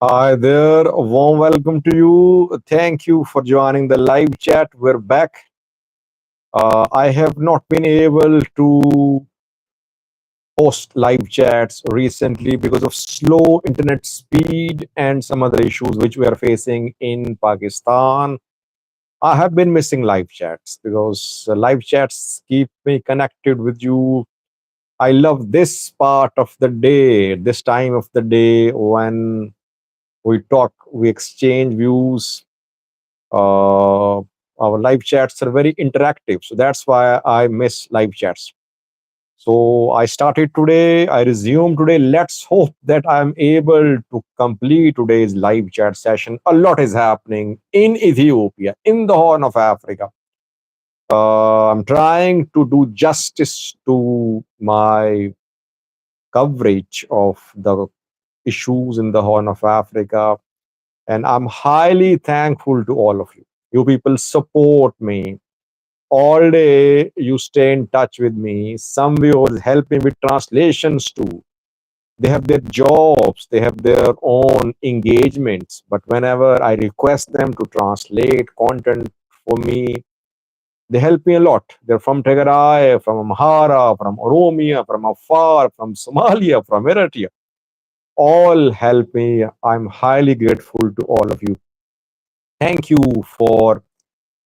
Hi there, a warm welcome to you. Thank you for joining the live chat. We're back. I have not been able to host live chats recently because of slow internet speed and some other issues which we are facing in Pakistan. I have been missing live chats because live chats keep me connected with you. I love this part of the day, this time of the day when we talk, we exchange views. Our live chats are very interactive, so that's why I miss live chats. So I started today, I resumed today. Let's hope that I'm able to complete today's live chat session. A lot is happening in Ethiopia, in the Horn of Africa. I'm trying to do justice to my coverage of the issues in the Horn of Africa, and I'm highly thankful to all of you. You people support me all day. You stay in touch with me. Some viewers help me with translations too. They have their jobs, they have their own engagements, but whenever I request them to translate content for me, they help me a lot. They're from Tigray, from Amhara, from Oromia, from Afar, from Somalia, from Eritrea. All help me. I'm highly grateful to all of you. Thank you for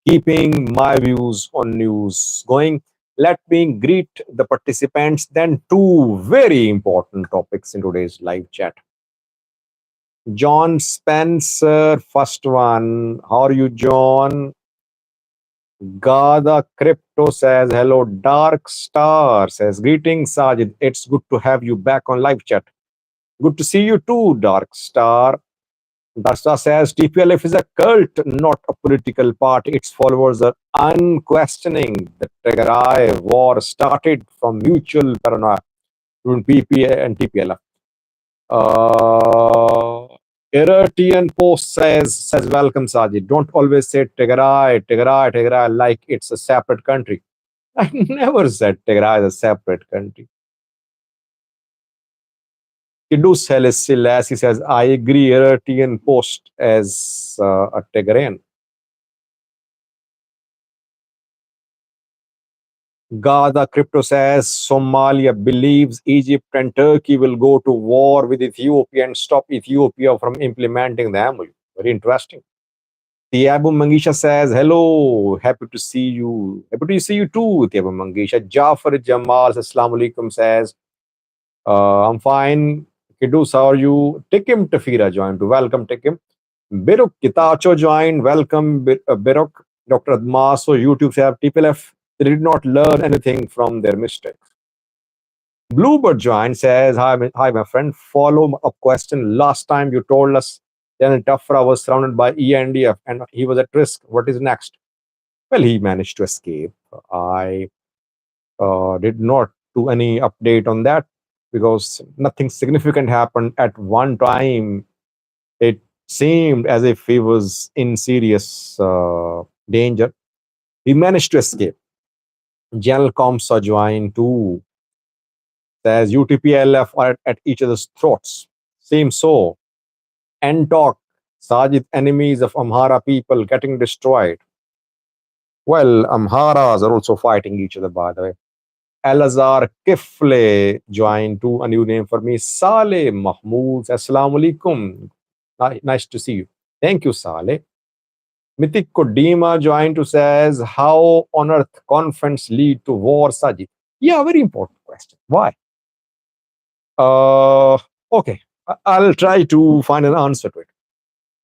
keeping my views on news going. Let me greet the participants. Then, two very important topics in today's live chat. John Spencer, first one. How are you, John? Gada Crypto says hello. Dark Star says greetings, Sajid. It's good to have you back on live chat. Good to see you too, Dark Star. Dasta says TPLF is a cult, not a political party. Its followers are unquestioning. The Tigray war started from mutual paranoia between PPA and TPLF. Irritian Post says welcome Sajid. Don't always say Tigray like it's a separate country. I never said Tigray is a separate country. Kiddu Selassie says, I agree, Irritian Post as a Tigrayan. Gaza Crypto says Somalia believes Egypt and Turkey will go to war with Ethiopia and stop Ethiopia from implementing the MOU. Very interesting. Tiabu Mangisha says, hello, happy to see you. Happy to see you too, Tiabu Mangisha. Jafar Jamal, Assalamu alaikum, says, I'm fine. Kidus, how are you? Tikim Tafira joined. Welcome, Tikim. Biruk Kitacho joined. Welcome, Biruk. Dr. Admaso, YouTube says, TPLF, they did not learn anything from their mistakes. Bluebird joined, says, hi, my friend. Follow up question. Last time you told us General Tafra was surrounded by ENDF and he was at risk. What is next? Well, he managed to escape. I did not do any update on that because nothing significant happened at one time. It seemed as if he was in serious danger. He managed to escape. General Comsa joined too. Says UTPLF are at each other's throats. Seems so. Talk. Sajid, enemies of Amhara people getting destroyed. Well, Amharas are also fighting each other, by the way. Alazar Kifle joined to a new name for me. Saleh Mahmood. Assalamu alaikum. Nice to see you. Thank you, Saleh. Mythic Kodima joined to says, how on earth confronts lead to war, Sajid? Yeah, very important question. Why? Uh, okay, I'll try to find an answer to it.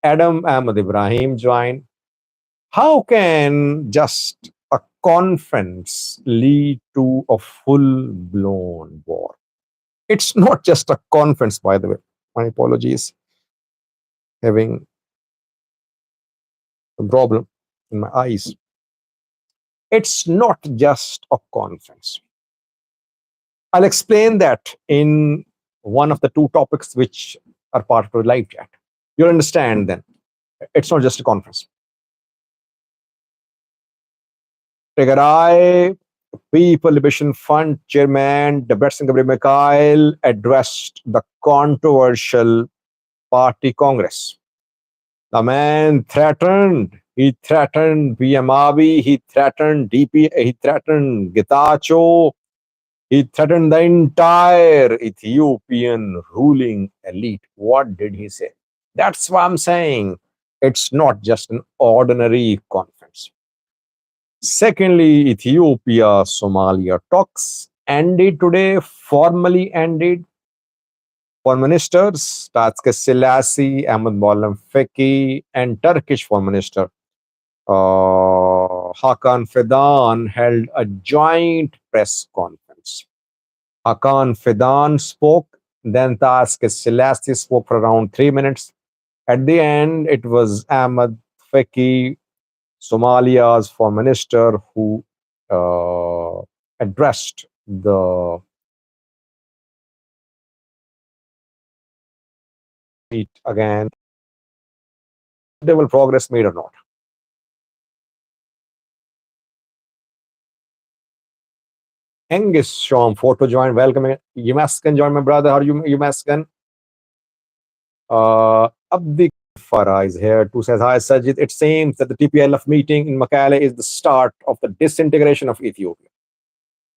Adam Ahmad Ibrahim joined. How can just a conference lead to a full blown war? It's not just a conference, by the way. My apologies. Having a problem in my eyes. It's not just a conference. I'll explain that in one of the two topics which are part of the live chat. You'll understand then. It's not just a conference. Tigray People Liberation Fund Chairman Debretsion Gabriel Mikhail addressed the controversial Party Congress. The man threatened. He threatened PM Abiy. He threatened DP. He threatened Getachew. He threatened the entire Ethiopian ruling elite. What did he say? That's why I'm saying it's not just an ordinary conference. Secondly, Ethiopia-Somalia talks ended today, formally ended. Foreign ministers, Taske Selassie, Ahmed Maulam Feki, and Turkish Foreign Minister Hakan Fidan held a joint press conference. Hakan Fidan spoke, then Taske Selassie spoke for around 3 minutes. At the end, it was Ahmed Feki, Somalia's foreign minister, who addressed the meet again. There will progress made or not. Angus Shom, photo join, welcome. Yumaskan, join my brother. How are you, Yumaskan? Abdi Farah is here too, says, hi, Sajid. It seems that the TPLF meeting in Mekelle is the start of the disintegration of Ethiopia.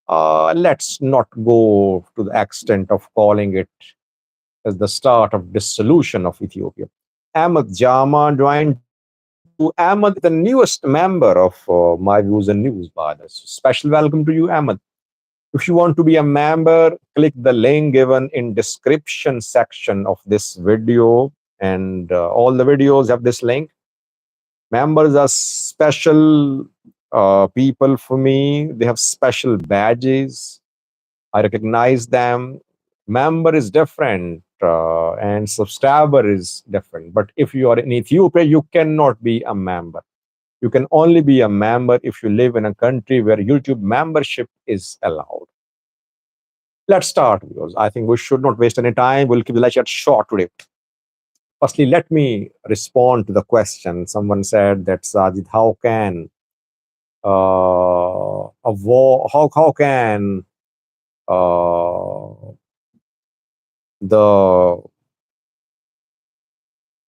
Let's not go to the extent of calling it as the start of dissolution of Ethiopia. Ahmed Jama joined. Ahmed, the newest member of My Views and News, by the way. Special welcome to you, Ahmed. If you want to be a member, click the link given in description section of this video, and all the videos have this link. Members are special people for me. They have special badges. I recognize them. Member is different and subscriber is different. But if you are in Ethiopia, you cannot be a member. You can only be a member if you live in a country where YouTube membership is allowed. Let's start, because I think we should not waste any time. We'll keep the lecture short today. Firstly, let me respond to the question. Someone said that, Sajid, how can a war, how can the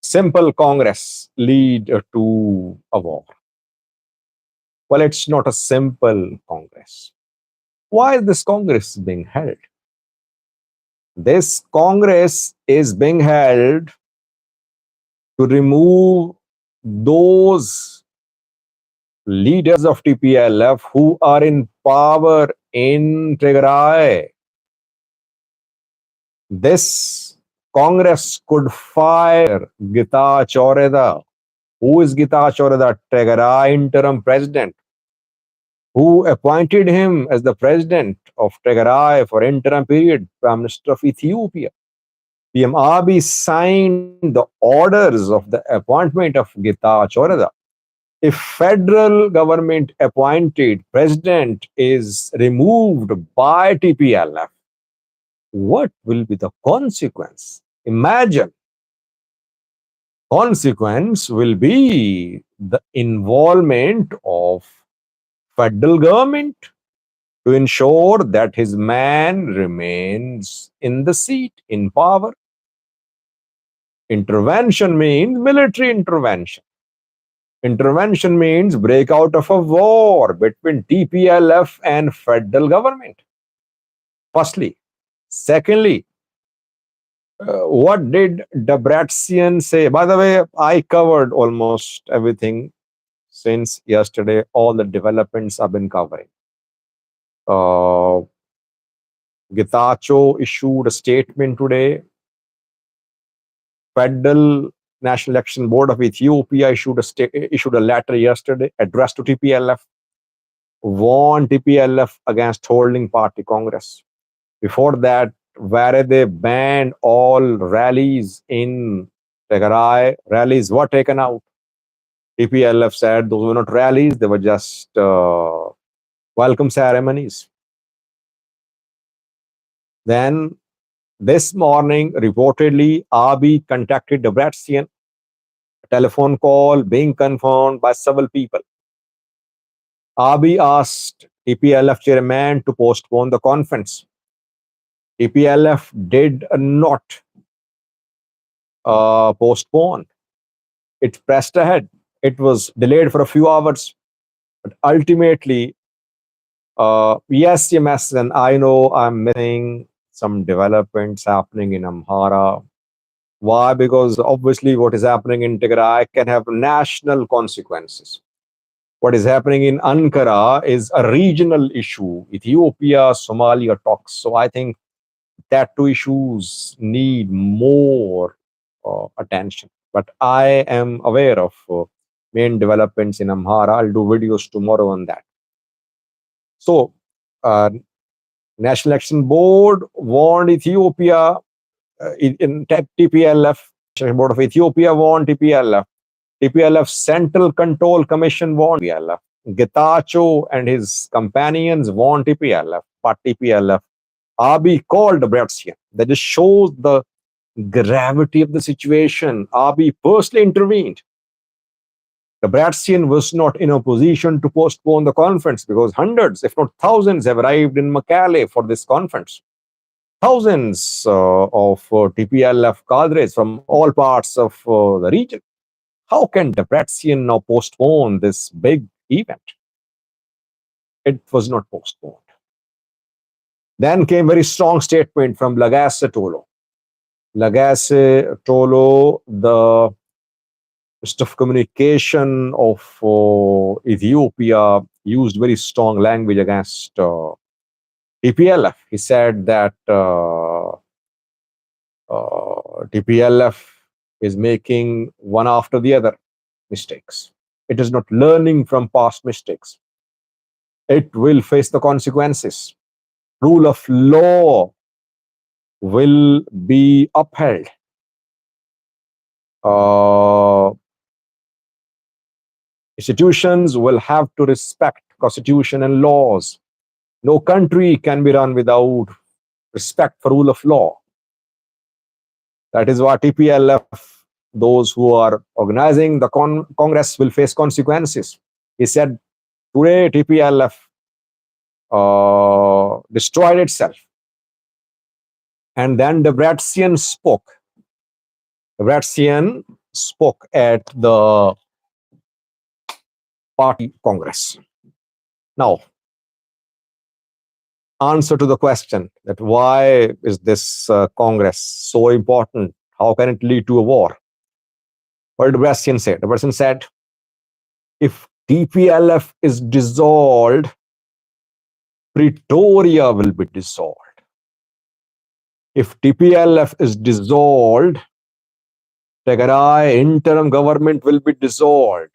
simple Congress lead to a war? Well, it's not a simple Congress. Why is this Congress being held? This Congress is being held to remove those leaders of TPLF who are in power in Tigray. This Congress could fire Getachew Reda. Who is Getachew Reda? Tigray interim president. Who appointed him as the president of Tigray for interim period? Prime Minister of Ethiopia. PM Abiy signed the orders of the appointment of Getachew Reda. If federal government appointed president is removed by TPLF, what will be the consequence? Imagine. Consequence will be the involvement of federal government to ensure that his man remains in the seat, in power. Intervention means military intervention. Intervention means breakout of a war between TPLF and federal government. Firstly. Secondly, what did Debretsion say? By the way, I covered almost everything since yesterday. All the developments I've been covering. Getachew issued a statement today. Federal National Election Board of Ethiopia issued a letter yesterday addressed to TPLF, warned TPLF against holding party congress. Before that, where they banned all rallies in Tigray, rallies were taken out. TPLF said those were not rallies, they were just welcome ceremonies. Then this morning, reportedly, Abiy contacted Debretsion, a telephone call being confirmed by several people. Abiy asked TPLF chairman to postpone the conference. TPLF did not postponed. It pressed ahead. It was delayed for a few hours, but ultimately, yes, yes, and I know I'm missing some developments happening in Amhara. Why? Because obviously, what is happening in Tigray can have national consequences. What is happening in Ankara is a regional issue, Ethiopia-Somalia talks. So I think that two issues need more attention. But I am aware of main developments in Amhara. I'll do videos tomorrow on that. So, National Election Board warned Ethiopia in TPLF. National Board of Ethiopia warned TPLF. TPLF Central Control Commission warned TPLF. Getachew and his companions warned TPLF. But TPLF, Abiy called Debretsion. That just shows the gravity of the situation. Abiy personally intervened. Debretsion was not in a position to postpone the conference because hundreds, if not thousands, have arrived in Mekelle for this conference. Thousands of TPLF cadres from all parts of the region. How can Debretsion now postpone this big event? It was not postponed. Then came very strong statement from Lagasse Tolo. Lagasse Tolo, the Minister of Communication of Ethiopia, used very strong language against TPLF. He said that TPLF is making one after the other mistakes. It is not learning from past mistakes. It will face the consequences. Rule of law will be upheld. Institutions will have to respect constitution and laws. No country can be run without respect for rule of law. That is why TPLF, those who are organizing the Congress, will face consequences. He said today TPLF destroyed itself. And then Debretsion spoke. Debretsion spoke at the party Congress. Now, answer to the question that why is this Congress so important? How can it lead to a war? What did Debretsion say? Debretsion said, if TPLF is dissolved, Pretoria will be dissolved. If TPLF is dissolved, Tigray interim government will be dissolved.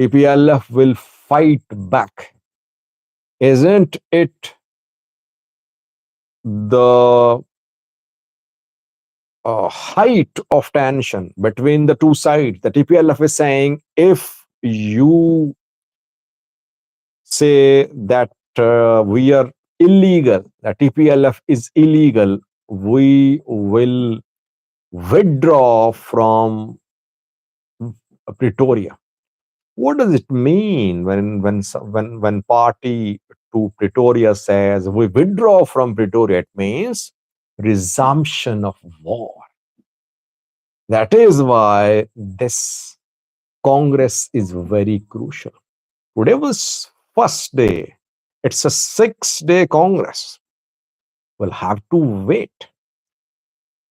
TPLF will fight back. Isn't it the height of tension between the two sides? The TPLF is saying, if you say that we are illegal, that TPLF is illegal, we will withdraw from Pretoria. What does it mean when party to Pretoria says we withdraw from Pretoria? It means resumption of war. That is why this Congress is very crucial. Today was first day. It's a 6-day Congress. We'll have to wait.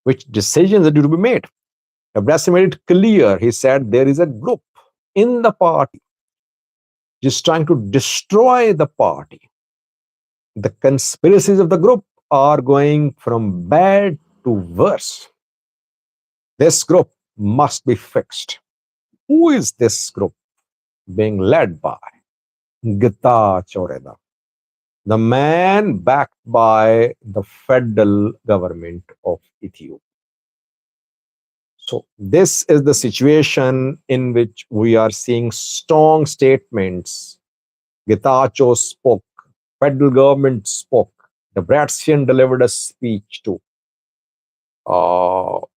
Which decisions are due to be made? Abraham made it clear. He said there is a group in the party just trying to destroy the party. The conspiracies of the group are going from bad to worse. This group must be fixed. Who is this group being led by? Getachew, the man backed by the federal government of Ethiopia. So this is the situation in which we are seeing strong statements. Getachew spoke, federal government spoke, Debretsion delivered a speech too. So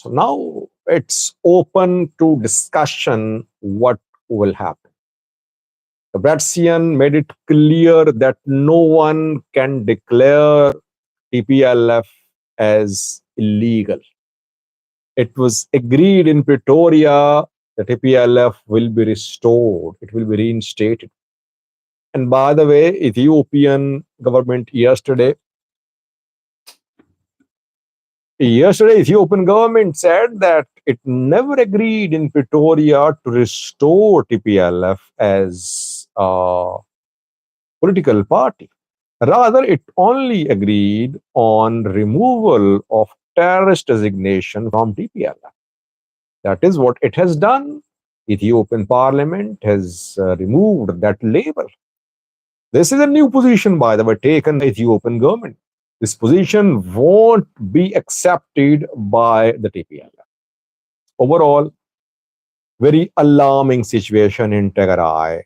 now it's open to discussion what will happen. Debretsion made it clear that no one can declare TPLF as illegal. It was agreed in Pretoria that TPLF will be restored, it will be reinstated. And by the way, Ethiopian government yesterday, Ethiopian government said that it never agreed in Pretoria to restore TPLF as a political party. Rather, it only agreed on removal of terrorist designation from TPLF. That is what it has done. Ethiopian parliament has removed that label. This is a new position, by the way, taken by Ethiopian government. This position won't be accepted by the TPLF. Overall, very alarming situation in Tigray.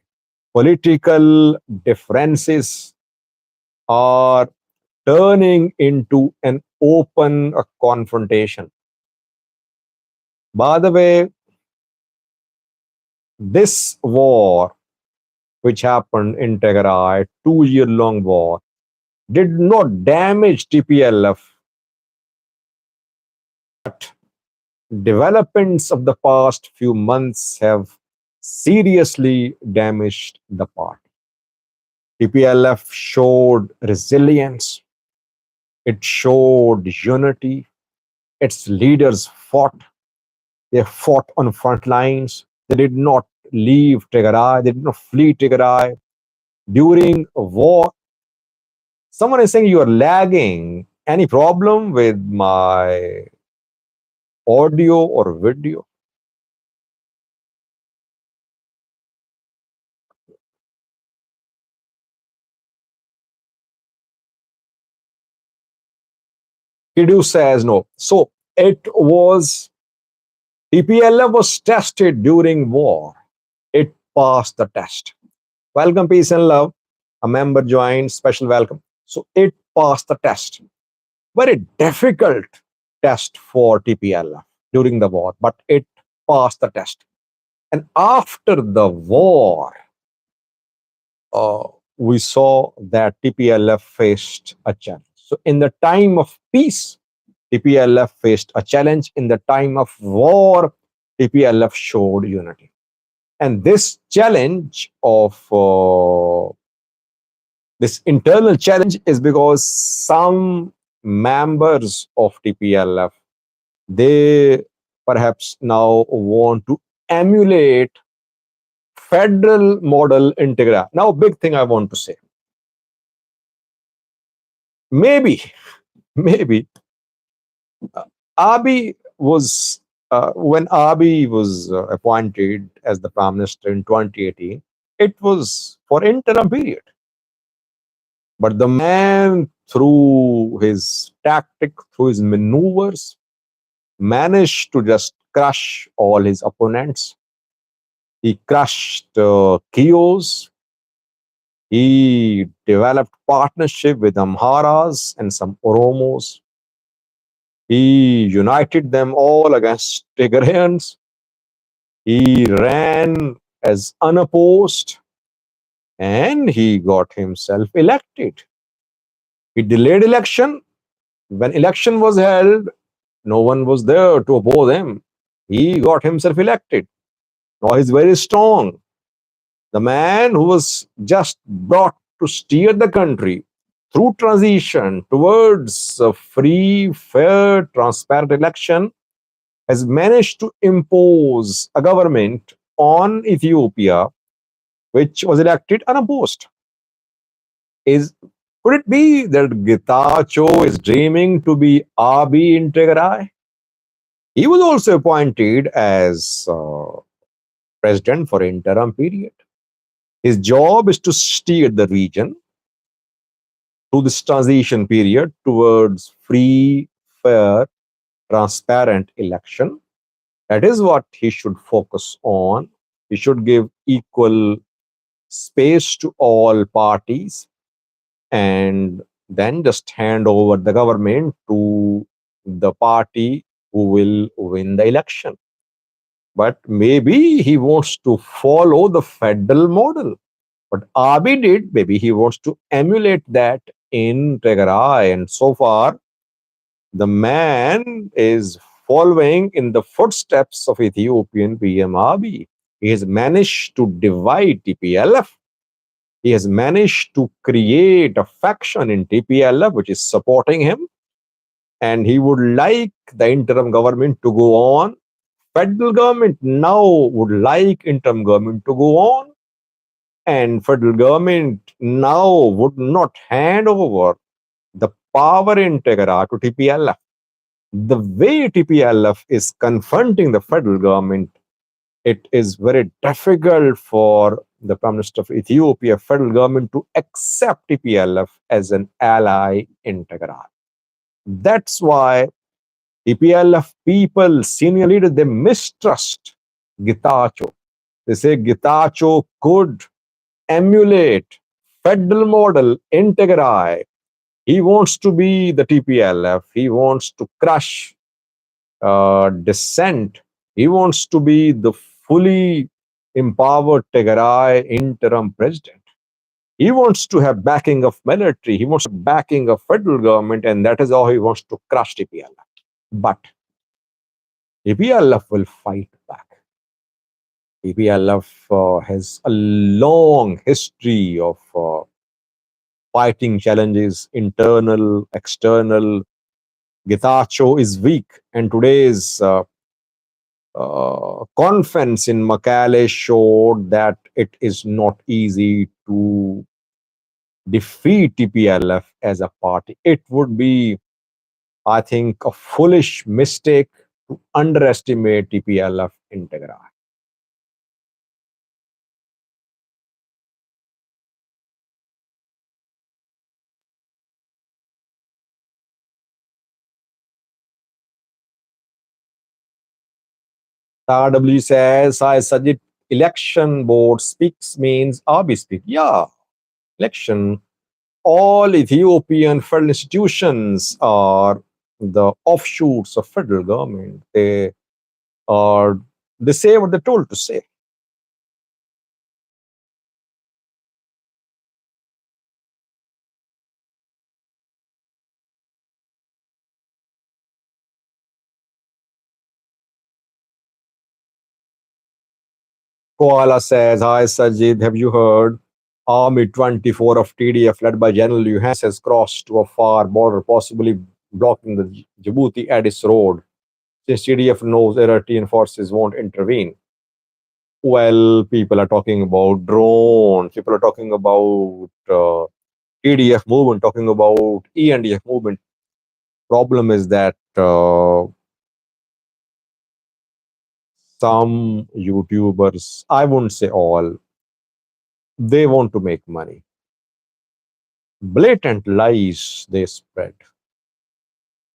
Political differences are turning into an open confrontation. By the way, this war, which happened in Tigray, 2 year long war, did not damage TPLF, but developments of the past few months have seriously damaged the party. TPLF showed resilience, it showed unity, its leaders fought. They fought on front lines. They did not leave Tigray. They did not flee Tigray. During a war, someone is saying you are lagging. Any problem with my audio or video? Kidu says no. So it was, TPLF was tested during war. It passed the test. Welcome, peace and love. A member joined, special welcome. So it passed the test. Very difficult test for TPLF during the war, but it passed the test. And after the war, we saw that TPLF faced a challenge. So, in the time of peace, TPLF faced a challenge. In the time of war, TPLF showed unity. And this challenge of this internal challenge is because some members of TPLF, they perhaps now want to emulate federal model in Tigray. Now, big thing I want to say. Maybe, maybe Abiy was, when Abiy was appointed as the prime minister in 2018, it was for interim period. But the man, through his tactic, through his maneuvers, managed to just crush all his opponents. He crushed Kios. He developed partnership with Amharas and some Oromos. He united them all against Tigrayans. He ran as unopposed and he got himself elected. He delayed election. When election was held, no one was there to oppose him. He got himself elected. Now he's very strong. The man who was just brought to steer the country through transition towards a free, fair, transparent election has managed to impose a government on Ethiopia which was elected unopposed. Could it be that Getachew is dreaming to be Abiy in Tigray? He was also appointed as president for interim period. His job is to steer the region through this transition period towards free, fair, transparent election. That is what he should focus on. He should give equal space to all parties and then just hand over the government to the party who will win the election. But maybe he wants to follow the federal model. What Abiy did, maybe he wants to emulate that in Tigray. And so far, the man is following in the footsteps of Ethiopian PM Abiy. He has managed to divide TPLF. He has managed to create a faction in TPLF which is supporting him, and he would like the interim government to go on. Federal government now would like interim government to go on, and federal government now would not hand over the power in Tigray to TPLF. The way TPLF is confronting the federal government, it is very difficult for the Prime Minister of Ethiopia, federal government, to accept TPLF as an ally in Tigray. That's why TPLF people, senior leaders, they mistrust Getachew. They say Getachew could emulate federal model in Tigray. He wants to be the TPLF. He wants to crush dissent. He wants to be the fully empowered Tigray interim president. He wants to have backing of military. He wants backing of federal government, and that is how he wants to crush TPLF. But TPLF will fight back. TPLF has a long history of fighting challenges, internal, external. Getachew is weak, and today's conference in Mekelle showed that it is not easy to defeat TPLF as a party. It would be, I think, a foolish mistake to underestimate TPLF in Tigray. RW says, I suggest election board speaks means Abi speak. Yeah, election. All Ethiopian federal institutions are the offshoots of federal government. Are they say what they're told to say. Koala says, Hi Sajid, have you heard? Army 24 of TDF led by General Johannes has crossed to a far border, possibly blocking the Djibouti Addis road. Since TDF knows Eritrean forces won't intervene. Well, people are talking about drones, people are talking about TDF movement, talking about ENDF movement. Problem is that some YouTubers, I wouldn't say all, they want to make money. Blatant lies they spread,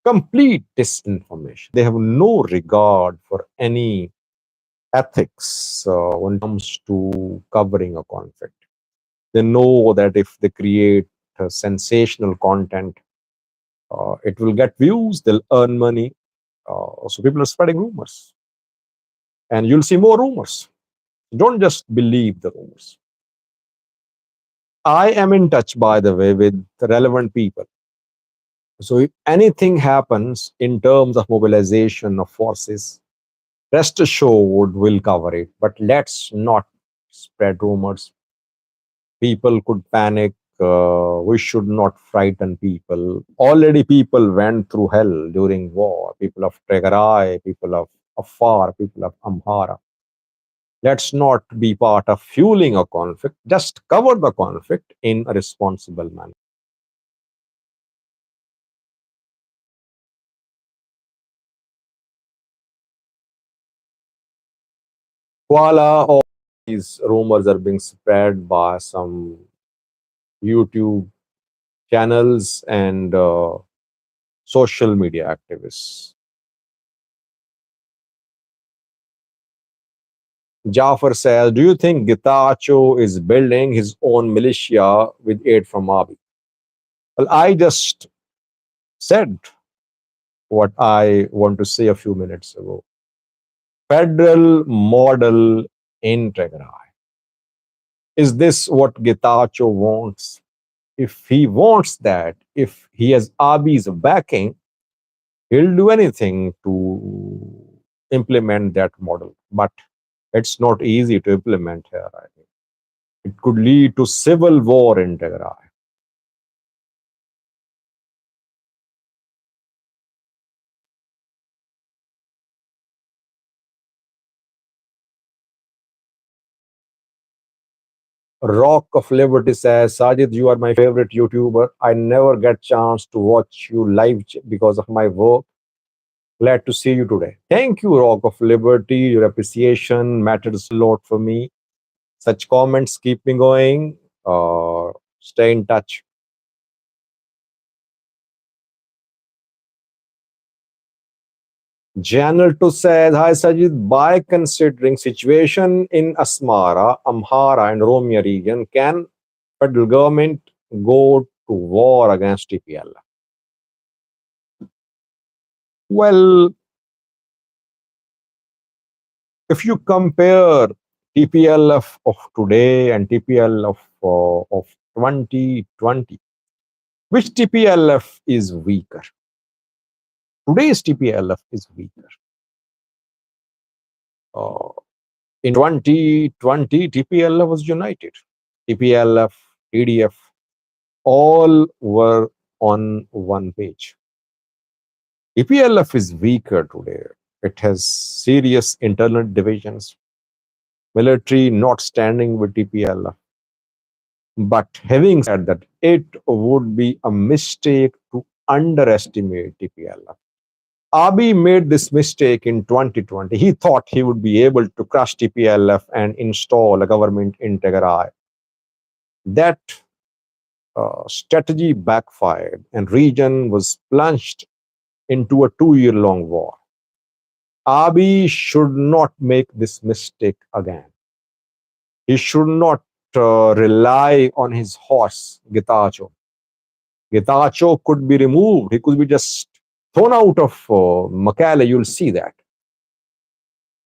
complete disinformation. They have no regard for any ethics when it comes to covering a conflict. They know that if they create sensational content, it will get views, they'll earn money. So people are spreading rumors. And you'll see more rumors. Don't just believe the rumors. I am in touch, by the way, with the relevant people. So if anything happens in terms of mobilization of forces, rest assured we'll cover it. But let's not spread rumors. People could panic. We should not frighten people. Already people went through hell during war. People of Tigray, people of Afar, people of Amhara. Let's not be part of fueling a conflict. Just cover the conflict in a responsible manner. Voila, all these rumors are being spread by some YouTube channels and social media activists. Jafar says, do you think Getachew is building his own militia with aid from Abiy? Well, I just said what I want to say a few minutes ago. Federal model in Tigray. Is this what Getachew wants? If he wants that, if he has Abiy's backing, He'll do anything to implement that model, but it's not easy to implement here. I think it could lead to civil war in Tigray. Rock of Liberty says, Sajid, you are my favorite YouTuber. I never get chance to watch you live because of my work. Glad to see you today. Thank you, Rock of Liberty. Your appreciation matters a lot for me. Such comments keep me going. Stay in touch. Janal to says, Hi Sajid, by considering situation in Asmara, Amhara and Romia region, can federal government go to war against TPLF? Well, if you compare TPLF of today and TPLF of 2020, which TPLF is weaker? Today's TPLF is weaker. Uh, in 2020, TPLF was united. TPLF, TDF, all were on one page. TPLF is weaker today. It has serious internal divisions, military not standing with TPLF. But having said that, it would be a mistake to underestimate TPLF. Abiy made this mistake in 2020. He thought he would be able to crush TPLF and install a government in Tigray. That strategy backfired, and region was plunged into a 2 year long war. Abiy should not make this mistake again. He should not rely on his horse, Getachew. Getachew could be removed. He could be just thrown out of Makale. You'll see that.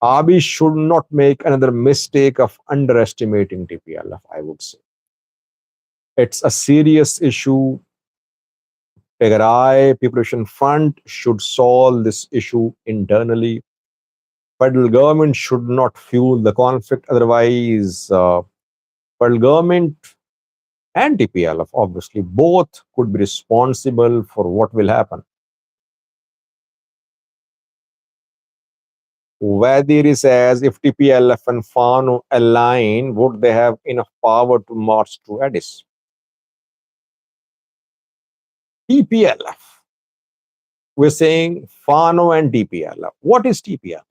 Abiy should not make another mistake of underestimating TPLF, I would say. It's a serious issue. Tigray Preparation Fund should solve this issue internally. Federal government should not fuel the conflict. Otherwise, federal government and TPLF, obviously, both could be responsible for what will happen. Vadiri says, if TPLF and FANO align, would they have enough power to march to Addis? TPLF. We're saying FANO and TPLF. What is TPLF?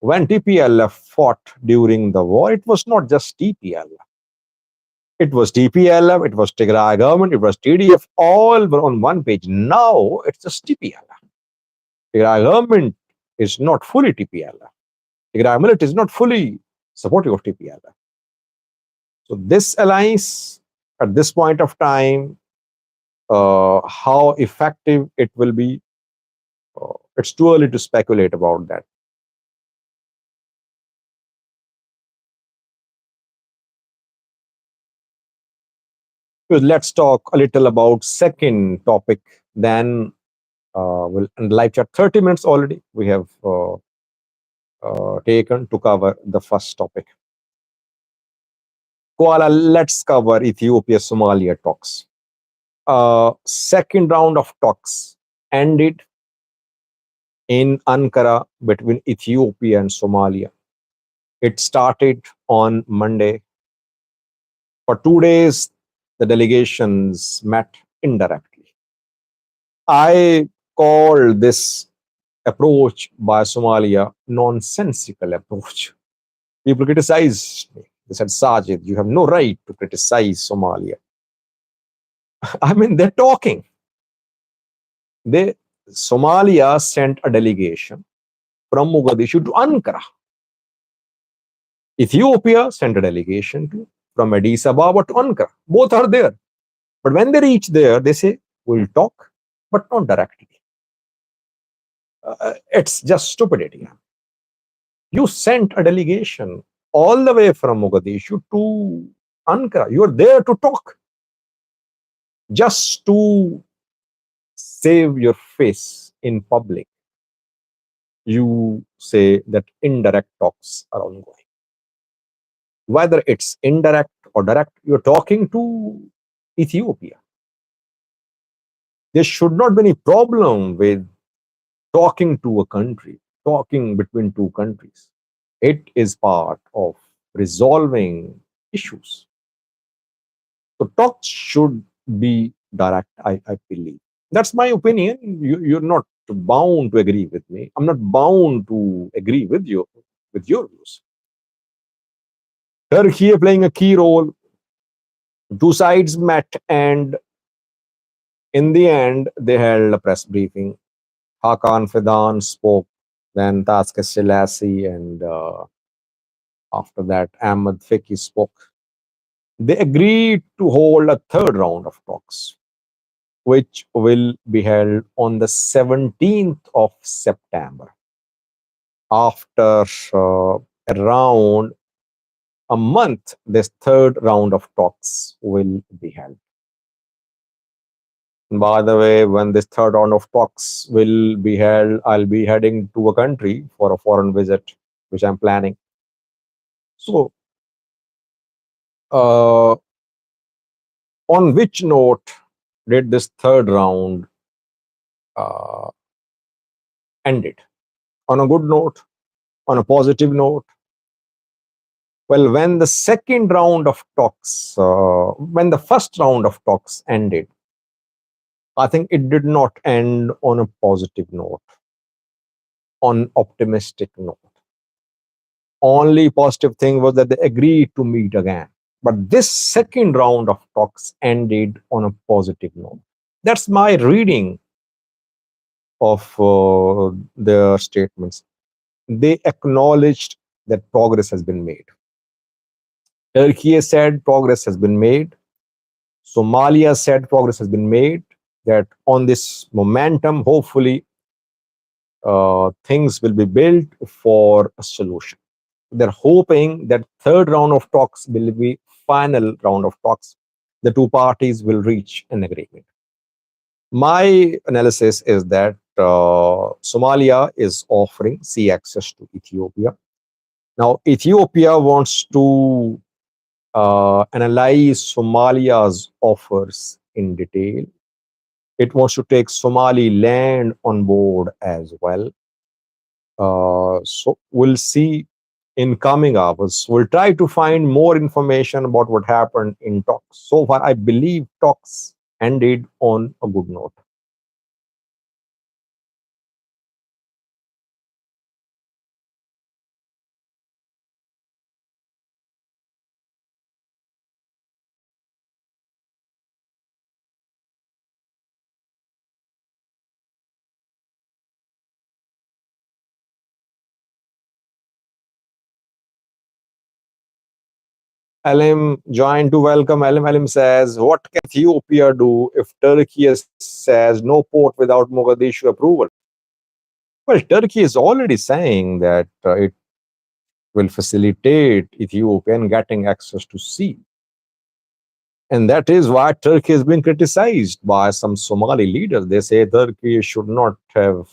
When TPLF fought during the war, it was not just TPLF. It was TPLF, it was Tigray government, it was TDF, all were on one page. Now it's just TPLF. Tigray government is not fully TPLF. Tigray military is not fully supportive of TPLF. So this alliance, at this point of time, how effective it will be, it's too early to speculate about that. So let's talk a little about second topic. Then we'll end live chat. 30 minutes already we have taken to cover the first topic. Koala, let's cover Ethiopia-Somalia talks. Second round of talks ended in Ankara between Ethiopia and Somalia. It started on Monday. For 2 days, the delegations met indirectly. I call this approach by Somalia nonsensical approach. People criticized me. They said, Sajid, you have no right to criticize Somalia. I mean, they're talking. Somalia sent a delegation from Mogadishu to Ankara. Ethiopia sent a delegation from Addis Ababa to Ankara. Both are there. But when they reach there, they say, we'll talk, but not directly. It's just stupidity. You sent a delegation all the way from Mogadishu to Ankara. You're there to talk, just to save your face in public, you say that indirect talks are ongoing. Whether it's indirect or direct, you're talking to Ethiopia. There should not be any problem with talking to a country, talking between two countries. It is part of resolving issues. So talks should be direct, I believe. That's my opinion. You're not bound to agree with me. I'm not bound to agree with your views. Turkey playing a key role. Two sides met, and in the end, they held a press briefing. Hakan Fidan spoke, then Taske Selassie, and after that, Ahmed Fiki spoke. They agreed to hold a third round of talks, which will be held on the 17th of September. After around a month, this third round of talks will be held. And by the way, when this third round of talks will be held, I'll be heading to a country for a foreign visit, which I'm planning. So, uh, on which note did this third round uh, ended? On a good note, on a positive note? Well, when the second round of talks, when the first round of talks ended, I think it did not end on a positive note, on optimistic note. Only positive thing was that they agreed to meet again. But this second round of talks ended on a positive note. That's my reading of their statements. They acknowledged that progress has been made. Turkey said progress has been made. Somalia said progress has been made. That on this momentum, hopefully, things will be built for a solution. They're hoping that third round of talks will be final round of talks. The two parties will reach an agreement. My analysis is that Somalia is offering sea access to Ethiopia. Now, Ethiopia wants to analyze Somalia's offers in detail. It wants to take Somaliland on board as well. So we'll see in coming hours. We'll try to find more information about what happened in talks. So far, I believe talks ended on a good note. Alim joined to welcome Alim. Alim says, what can Ethiopia do if Turkey says no port without Mogadishu approval? Well, Turkey is already saying that it will facilitate Ethiopian getting access to sea. And that is why Turkey has been criticized by some Somali leaders. They say Turkey should not have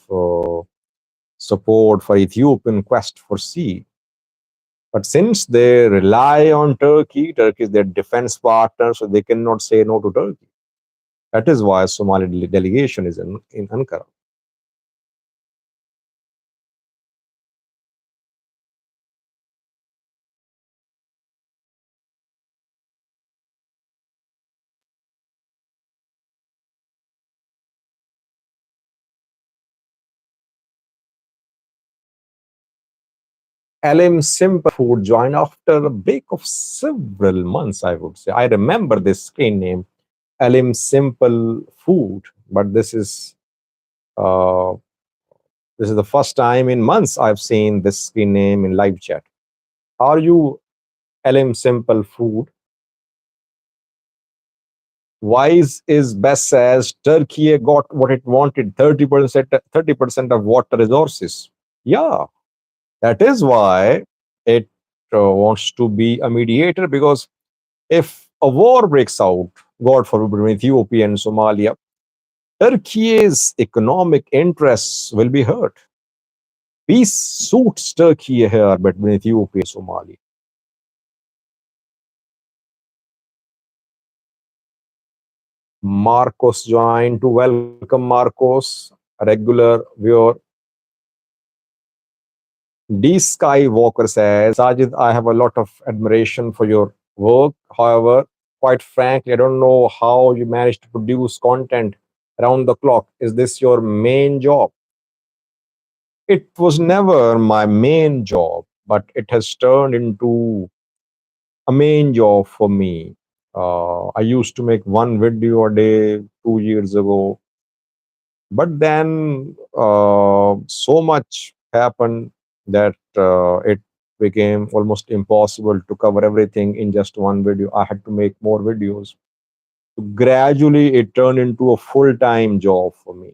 support for Ethiopian quest for sea. But since they rely on Turkey, Turkey is their defense partner, so they cannot say no to Turkey. That is why Somali delegation is in Ankara. LM Simple Food joined after a break of several months, I would say. I remember this screen name, LM Simple Food, but uh, this is the first time in months I've seen this screen name in live chat. Are you LM Simple Food? Wise is best says Turkey got what it wanted, 30% of water resources. Yeah, that is why it wants to be a mediator, because if a war breaks out, God forbid, between Ethiopia and Somalia, Turkey's economic interests will be hurt. Peace suits Turkey here between Ethiopia and Somalia. Marcos joined to welcome Marcos, a regular viewer. D Skywalker says, Sajid, I have a lot of admiration for your work. However, quite frankly, I don't know how you manage to produce content around the clock. Is this your main job? It was never my main job, but it has turned into a main job for me. I used to make one video a day 2 years ago, but then so much happened that it became almost impossible to cover everything in just one video. I had to make more videos. Gradually, it turned into a full time job for me.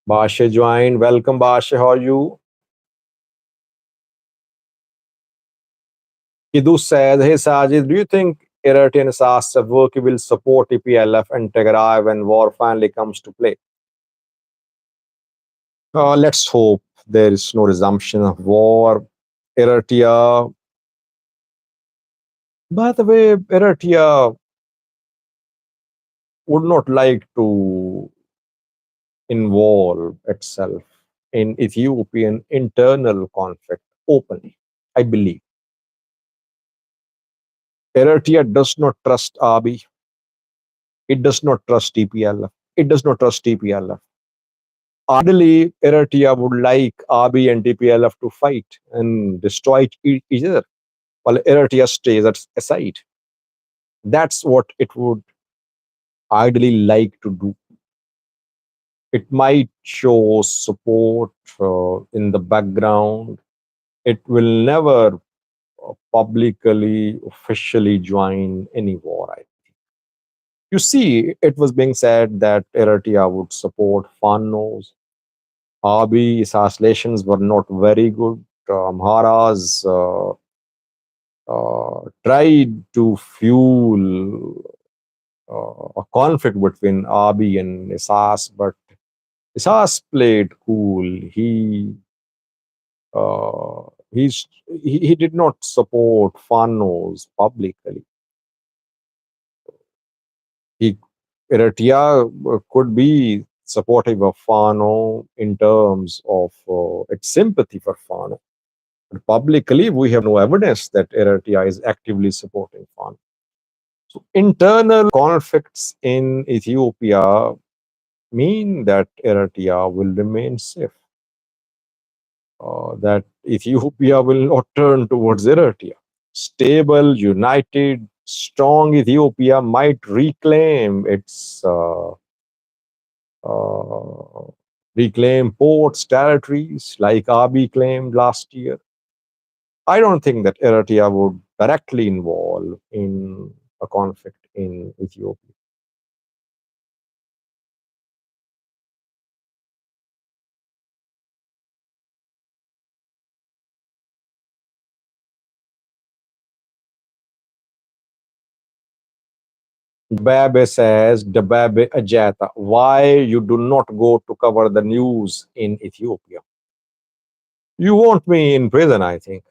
Bashe joined. Welcome, Bashe. How are you? Kidu said, Hey Sajid, do you think Eritrean asks work will support TPLF and Tigray when war finally comes to play? Let's hope there is no resumption of war. Eritrea, by the way, Eritrea would not like to involve itself in Ethiopian internal conflict openly, I believe. Eritrea does not trust Abiy. It does not trust TPLF. It does not trust TPLF. Ideally, Eritrea would like Abiy and TPLF to fight and destroy each other, while Eritrea stays aside. That's what it would ideally like to do. It might show support in the background. It will never publicly, officially join any war. You see, it was being said that Eritrea would support Fanos. Abiy assassinations were not very good. Amhara's tried to fuel a conflict between Abiy and Isas, but Isas played cool. Uh, he did not support Fanos publicly. He Eritrea could be supportive of Fano in terms of its sympathy for Fano. But publicly, we have no evidence that Eritrea is actively supporting Fano. So internal conflicts in Ethiopia mean that Eritrea will remain safe, that Ethiopia will not turn towards Eritrea. Stable, united, strong Ethiopia might reclaim its uh, reclaim ports, territories like Abiy claimed last year. I don't think that Eritrea would directly involve in a conflict in Ethiopia. Dababe says, Dababe Ajata, why you do not go to cover the news in Ethiopia? You want me in prison, I think.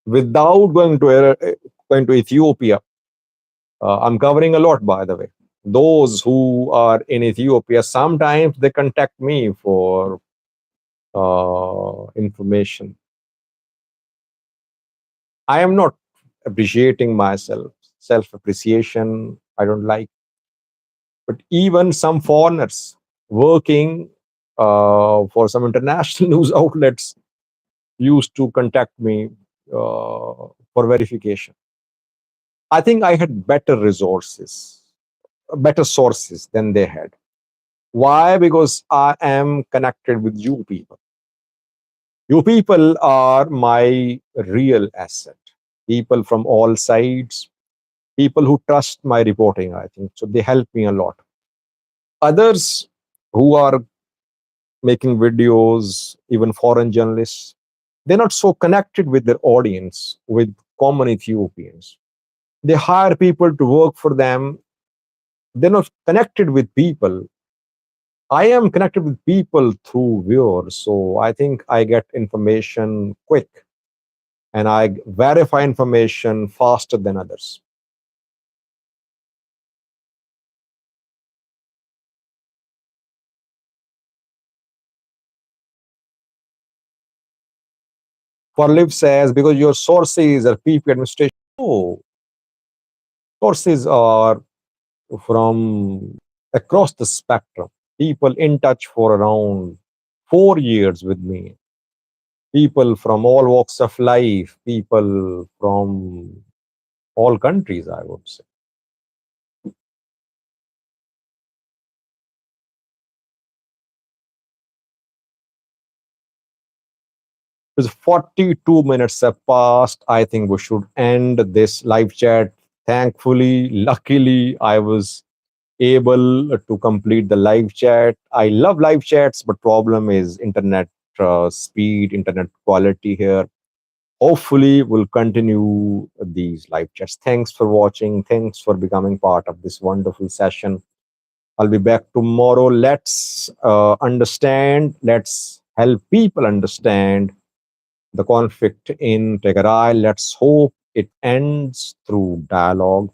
Without going to Ethiopia, I'm covering a lot, by the way. Those who are in Ethiopia, sometimes they contact me for information. I am not appreciating myself, self appreciation. I don't like, but even some foreigners working for some international news outlets used to contact me for verification. I think I had better resources, better sources than they had. Why? Because I am connected with you people. You people are my real asset. People from all sides, people who trust my reporting, I think. So they help me a lot. Others who are making videos, even foreign journalists, They're not so connected with their audience, with common Ethiopians. They hire people to work for them. They're not connected with people. I am connected with people through viewers, so I think I get information quick and I verify information faster than others. Forliv says, because your sources are PP administration. No, sources are from across the spectrum. People in touch for around 4 years with me. People from all walks of life, people from all countries, I would say. Because 42 minutes have passed. I think we should end this live chat. Thankfully, luckily, I was able to complete the live chat. I love live chats, but problem is internet speed, internet quality here. Hopefully, we'll continue these live chats. Thanks for watching. Thanks for becoming part of this wonderful session. I'll be back tomorrow. Let's understand, let's help people understand the conflict in Tigray. Let's hope it ends through dialogue.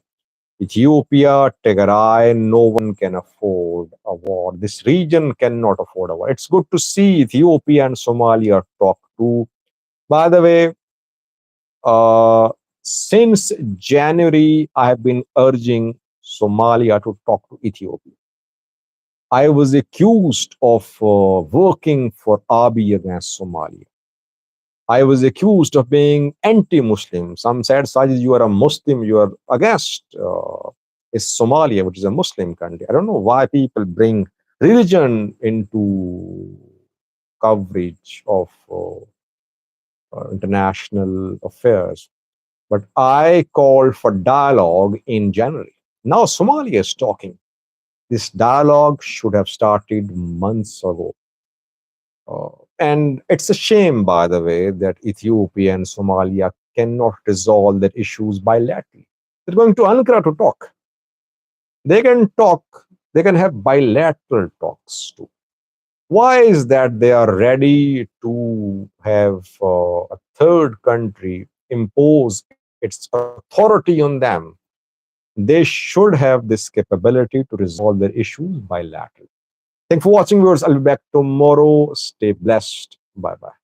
Ethiopia, Tigray, no one can afford a war. This region cannot afford a war. It's good to see Ethiopia and Somalia talk too. By the way, uh, since January, I have been urging Somalia to talk to Ethiopia. I was accused of working for Abiy against Somalia. I was accused of being anti-Muslim. Some said, Sajid, you are a Muslim, you are against is Somalia, which is a Muslim country. I don't know why people bring religion into coverage of international affairs. But I called for dialogue in January. Now Somalia is talking. This dialogue should have started months ago. Uh, and it's a shame, by the way, that Ethiopia and Somalia cannot resolve their issues bilaterally. They're going to Ankara to talk. They can talk, they can have bilateral talks too. Why is that they are ready to have a third country impose its authority on them? They should have this capability to resolve their issues bilaterally. Thanks for watching, viewers. I'll be back tomorrow. Stay blessed. Bye bye.